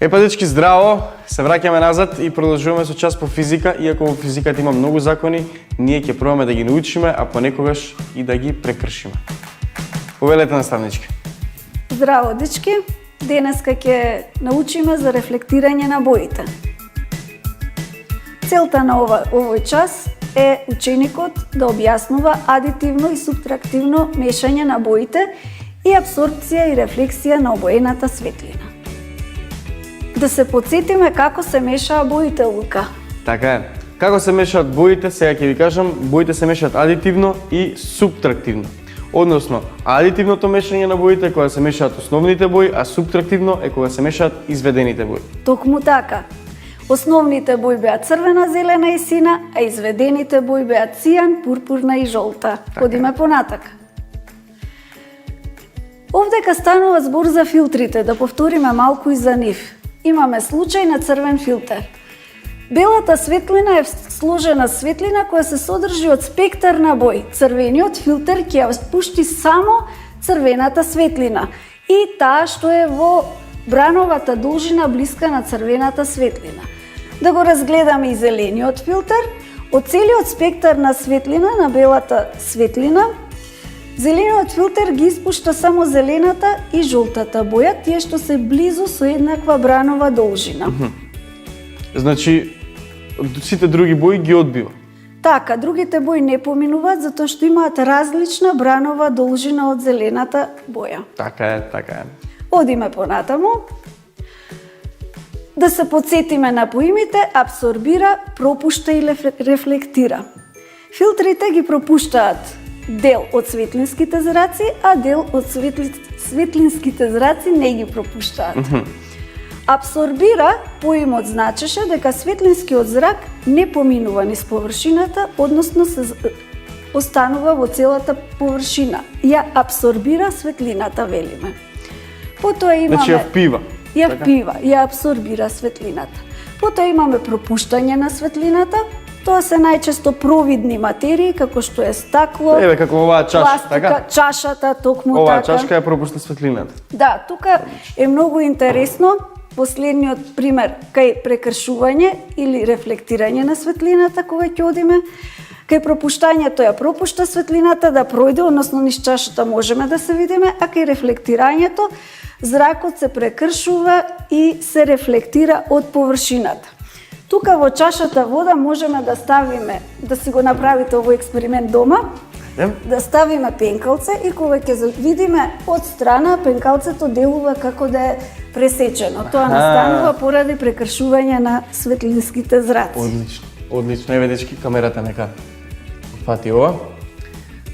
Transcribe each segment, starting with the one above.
Епа, дечки, здраво! Се враќаме назад и продолжуваме со час по физика. Иако во физиката има многу закони, ние ќе пробаме да ги научиме, а понекогаш и да ги прекршиме. Повелете, наставнички. Здраво, дечки! Денеска ќе научиме за рефлектирање на боите. Целта на овој час е ученикот да објаснува адитивно и субтрактивно мешање на боите и апсорбција и рефлексија на обоената светлина. Да се потсетиме како се мешаа боите, Лука. Така е. Како се мешаат боите, сега ќе ви кажам, боите се мешаат адитивно и субтрактивно. Односно, адитивното мешање на боите е кога се мешаат основните бои, а субтрактивно е кога се мешаат изведените бои. Токму така. Основните бои беа црвена, зелена и сина, а изведените бои беа цијан, пурпурна и жолта. Одиме понатака. Овдека станува збор за филтрите, да повториме малку и за нив. Имаме случај на црвен филтер. Белата светлина е сложена светлина која се содржи од спектар на бои. Црвениот филтер ќе ја пушти само црвената светлина и таа што е во брановата должина блиска на црвената светлина. Да го разгледаме и зелениот филтер. Од целиот спектар на светлина на белата светлина, зелениот филтер ги испушта само зелената и жолтата боја, тие што се близу со еднаква бранова должина. Значи, сите други бои ги одбива. Така, другите бои не поминуваат затоа што имаат различна бранова должина од зелената боја. Така е, така е. Одиме понатаму. Да се потсетиме на поимите, апсорбира, пропушта и рефлектира. Филтрите ги пропуштаат дел од светлинските зраци, а дел од светлинските зраци не ги пропуштаат. Апсорбира, поимот значеше дека светлинскиот зрак не поминува низ површината, односно се останува во целата површина. Ја апсорбира светлината, велиме. Потоа имаме... Значи ја впива. Ја впива, ја апсорбира светлината. Потоа имаме пропуштање на светлината. Тоа се најчесто провидни материи, како што е стакло, Еве, како оваа чаша, пластика, така? чашата, токму Оваа така. чашка ја пропушта светлината. Да, тука е многу интересно. Последниот пример кај прекршување или рефлектирање на светлината, кога ќе одиме. Кај пропуштањето ја пропушта светлината да пројде, односно низ чашата можеме да се видиме, а кај рефлектирањето зракот се прекршува и се рефлектира од површината. Тука во чашата вода можеме да ставиме, да си го направите овој експеримент дома, да ставиме пенкалце и кога ќе видиме од страна, пенкалцето делува како да е пресечено. Тоа настанува поради прекршување на светлинските зраци. Одлично, одлично. Еве, дечки, камерата нека фати ова.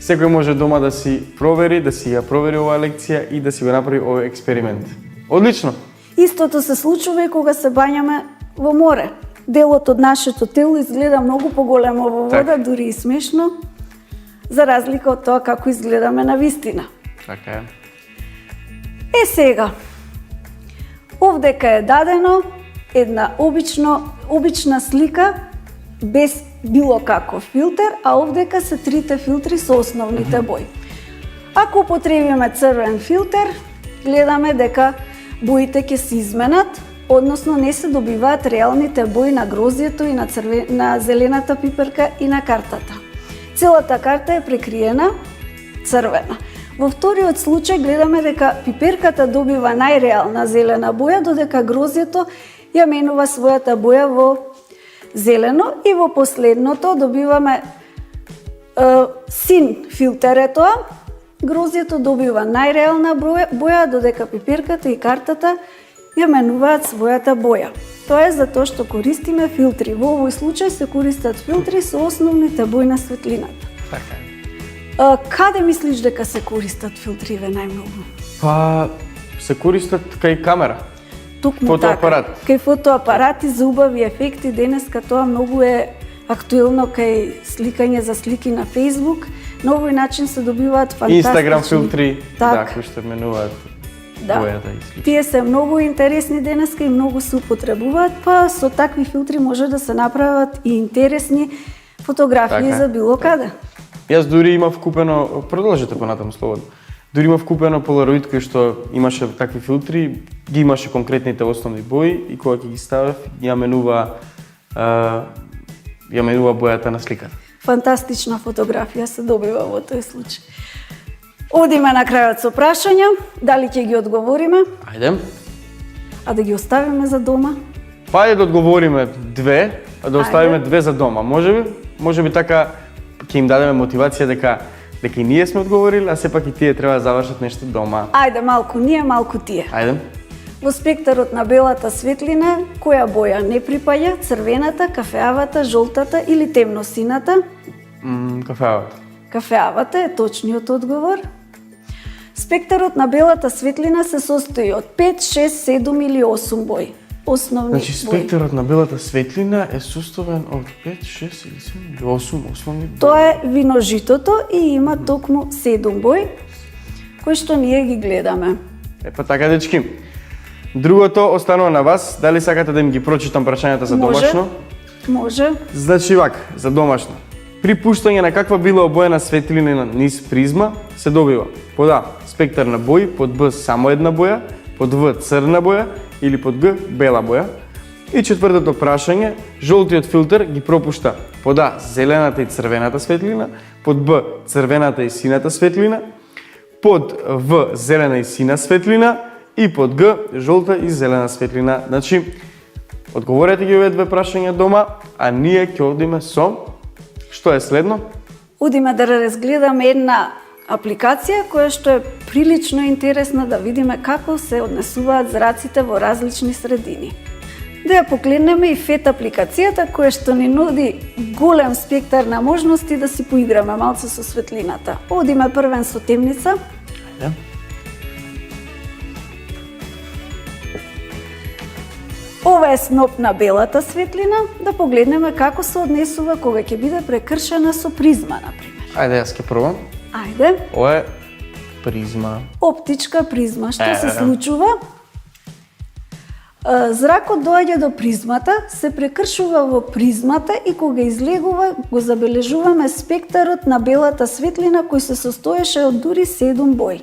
Секој може дома да си провери, да си ја провери оваа лекција и да си го направи овој експеримент. Одлично. Истото се случува и кога се бањаме во море. Делот од нашето тело изгледа многу поголемо во вода, дури и смешно, за разлика од тоа како изгледаме на вистина. Така е. Е сега, овдека е дадено една обична слика без било каков филтер, а овдека се трите филтри со основните бои. Ако употребиме црвен филтер, гледаме дека боите ќе се изменат, односно не се добиваат реалните бои на грозјето и на зелената пиперка и на картата. Целата карта е прекриена црвена. Во вториот случај гледаме дека пиперката добива најреална зелена боја, додека грозјето ја менува својата боја во зелено и во последното добиваме син филтер е тоа. Грозјето добива најреална боја, додека пиперката и картата ја менуваат својата боја. Тоа е затоа што користиме филтри. Во овој случај се користат филтри со основните бои на светлината. Така е. Каде мислиш дека се користат филтриве најмногу? Па, се користат кај камера. Токму Фотоапарат. така. Кај фотоапарати за убави ефекти, денеска тоа многу е актуелно кај сликање за слики на Facebook. На овој начин се добиваат фантастични... Инстаграм филтри, така. да, кои што менуваат бојата и слика. Тие се многу интересни денеска и многу се употребуваат, па со такви филтри може да се направат и интересни фотографии Така, за било каде. Јас дури имав купено, продолжете понатаму слободно. Дури имав купено полароид кој што имаше такви филтри, ги имаше конкретните основни бои и кога ќе ги ставев, ја менува бојата на сликата. Фантастична фотографија се добива во тој случај. Одиме на крајот со прашања, дали ќе ги одговориме, Ајде. а да ги оставиме за дома? Па ајде да одговориме две, а да оставиме две за дома. Може би така ќе им дадеме мотивација дека и ние сме одговорили, а сепак и тие треба да завршат нешто дома. Ајде, малку ние, малку тие. Ајде. Во спектарот на белата светлина, која боја не припаѓа? Црвената, кафеавата, жолтата или темносината? Кафеавата. Кафеавата е точниот одговор. Спектарот на белата светлина се состои од 5, 6, 7 или 8 бои. Основни Значи бои. спектарот на белата светлина е составен од 5, 6 или 7 или 8 основни бои. Тоа е виножитото и има токму 7 бои, кои што ние ги гледаме. Па така, дечки. Другото останува на вас. Дали сакате да им ги прочитам прашањата за домашно? Може. Значи вака, за домашно. При пуштање на каква била обоена светлина низ призма, се добива под А спектар на бои, под Б само една боја, под В црна боја или под Г бела боја. И четвртото прашање, жолтиот филтер ги пропушта под А зелената и црвената светлина, под Б црвената и сината светлина, под В зелена и сина светлина и под Г жолта и зелена светлина. Значи, одговорете ги овие две прашања дома, а ние ќе одиме со што е следно? Одиме да разгледаме една апликација која што е прилично интересна да видиме како се однесуваат зраците во различни средини. Да ја погледнеме и FET апликацијата која што ни нуди голем спектар на можности да си поиграме малце со светлината. Одиме првен со темница. Ајде. Ова е сноп на белата светлина, да погледнеме како се однесува кога ќе биде прекршена со призма, например. Ајде, јас ќе пробам. Ајде. Ова е призма. Оптичка призма. Што се случува? Зракот доаѓа до призмата, се прекршува во призмата и кога излегува го забележуваме спектарот на белата светлина кој се состоеше од дури 7 бои.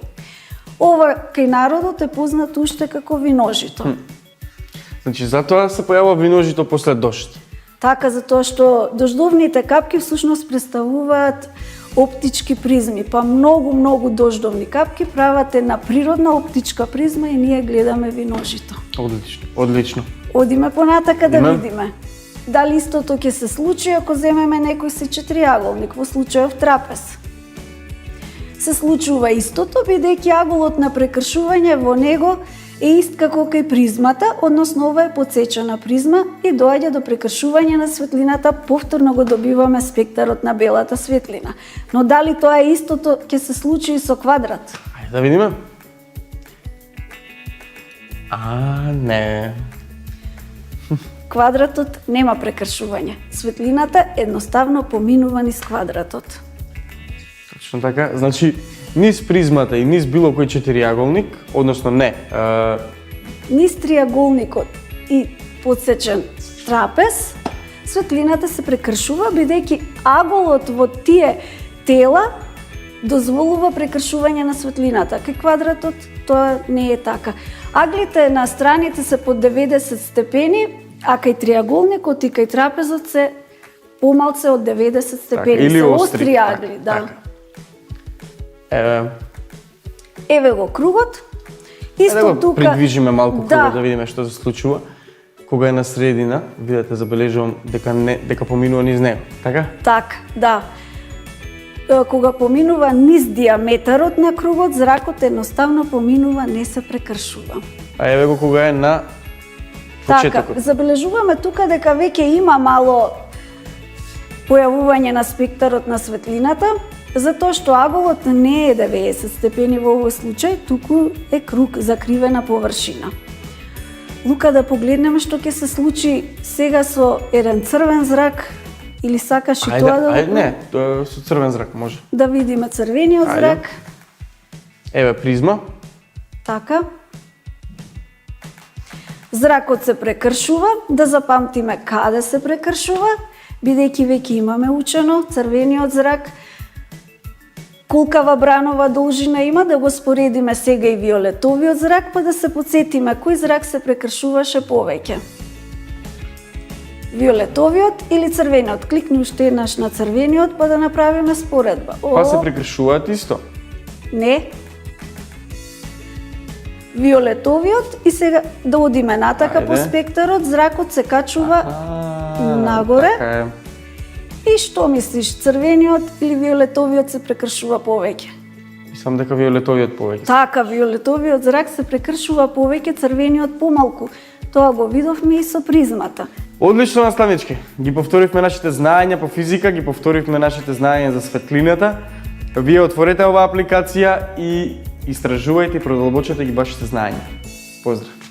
Ова кај народот е познато уште како виножито. Значи, затоа се појавува виножито после дожд. Така, затоа што дождовните капки всушност представуваат оптички призми, па многу дождовни капки прават една природна оптичка призма и ние гледаме виножито. Одлично. Одиме понатака да видиме. Дали истото ќе се случи ако земеме некој сечетриаголник, во случајов трапез. Се случува истото, бидејќи аголот на прекршување во него е ист како кај призмата, односно ова е подсечена призма и доаѓа до прекршување на светлината, повторно го добиваме спектарот на белата светлина. Но дали тоа е истото ќе се случи и со квадрат? Ајде да видиме. Не. Квадратот нема прекршување. Светлината едноставно поминува низ квадратот. Точно така. Значи, низ призмата и низ било кој четириаголник, односно не, низ триаголникот и подсечен трапез, светлината се прекршува бидејќи аголот во тие тела дозволува прекршување на светлината. Кај квадратот тоа не е така. Аглите на страните се под 90 степени, а кај триаголникот и кај трапезот се помалце од 90 степени. Така, или се остри остри агли, да. Така. Еве го кругот. Исто да го тука придвижиме малку кругот да видиме што се случува. Кога е на средина, видите, забележувам дека поминува низ него, така? Так, да. Кога поминува низ диаметарот на кругот, зракот едноставно поминува, не се прекршува. А еве го кога е на почетокот. Така, забележуваме тука дека веќе има мало појавување на спектарот на светлината, затоа што аголот не е 90 степени во овој случај, туку е круг, закривена површина. Лука, да погледнеме што ќе се случи сега со еден црвен зрак, или сакаш и тоа да го... Не, со црвен зрак може. Да видиме црвениот зрак. Еве призма. Така. Зракот се прекршува, да запамтиме каде се прекршува, бидејќи веќе имаме учено црвениот зрак колкава бранова должина има, да го споредиме сега и виолетовиот зрак, па да се подсетиме кој зрак се прекршуваше повеќе. Виолетовиот или црвениот? Кликни уште еднаш на црвениот па да направиме споредба. Па се прекршуваат исто. Не. Виолетовиот и сега да одиме натака по Ајде. спектарот, зракот се качува нагоре. Така е. И што мислиш, црвениот или виолетовиот се прекршува повеќе? Мислам дека виолетовиот повеќе. Така, виолетовиот зрак се прекршува повеќе, црвениот помалку. Тоа го видовме и со призмата. Одлично, наставнички. Ги повторивме нашите знаења по физика, ги повторивме нашите знаења за светлината. Вие отворете оваа апликација и истражувајте и продолбочете ги вашите знаења. Поздрав!